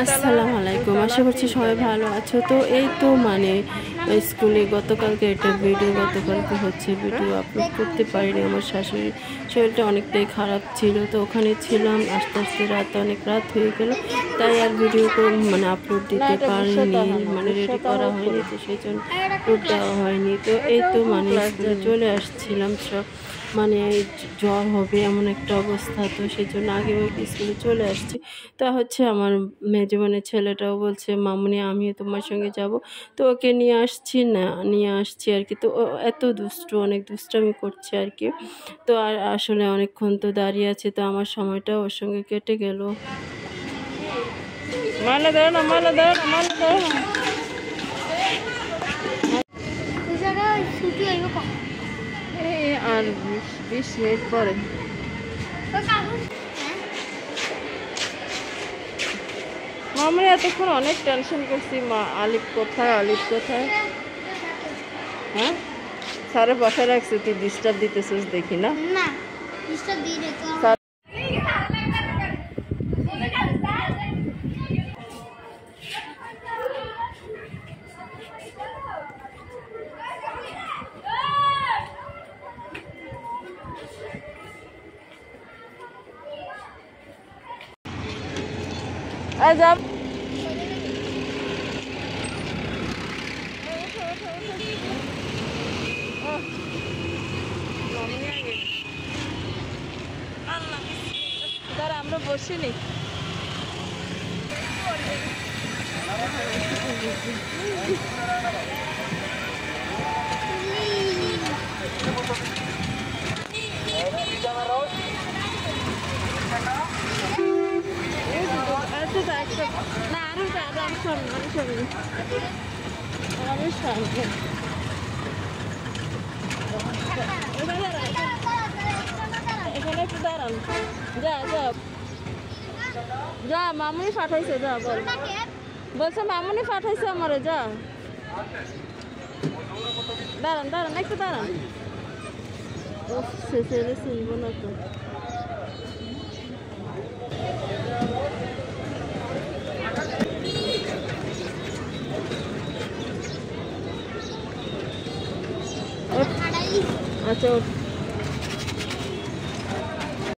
আসসালামু আলাইকুম, আশা করছি সবাই ভালো আছো। তো এই তো স্কুলে গতকালকে একটা ভিডিও হচ্ছে ভিডিও আপলোড করতে পারিনি। আমার শাশুড়ির শরীরটা অনেকটাই খারাপ ছিল, তো ওখানে ছিলাম। আস্তে আস্তে অনেক রাত হয়ে গেল, তাই আর ভিডিও আপলোড দিতে পারিনি, রেডি করা হয়নি, তো সেই জন্য আপলোড দেওয়া হয়নি। তো এই তো স্কুলে চলে আসছিলাম, সব জ্বর হবে এমন একটা অবস্থা, তো সেই জন্য আগে স্কুলে চলে আসছি। তা হচ্ছে আমার মেজো বোনের ছেলেটাও বলছে, মামুনি আমিও তোমার সঙ্গে যাব। তো ওকে নিয়ে আসছি আর কি। তো ও এত অনেক দুষ্টামি করছে আর কি। তো আর আসলে অনেকক্ষণ তো দাঁড়িয়ে আছে, তো আমার সময়টা ওর সঙ্গে কেটে গেল। আর 20 মিনিট পরে আমরা এতক্ষণ অনেক টেনশন করছি, মা আলিফ কোথায় হ্যাঁ স্যারে বসায় রাখছে, তুই ডিস্টার্ব দিতেছিস দেখি না। যাব আমরা বসিনি। না আরো এখানে একটু দাঁড়ান। যা মামুনি পাঠাইছে, যা বলছে মামুনি পাঠাইছে আমারে, যা দাঁড়ান একটু দাঁড়ান। ও ছেলে শুনবো না তো। আচ্ছা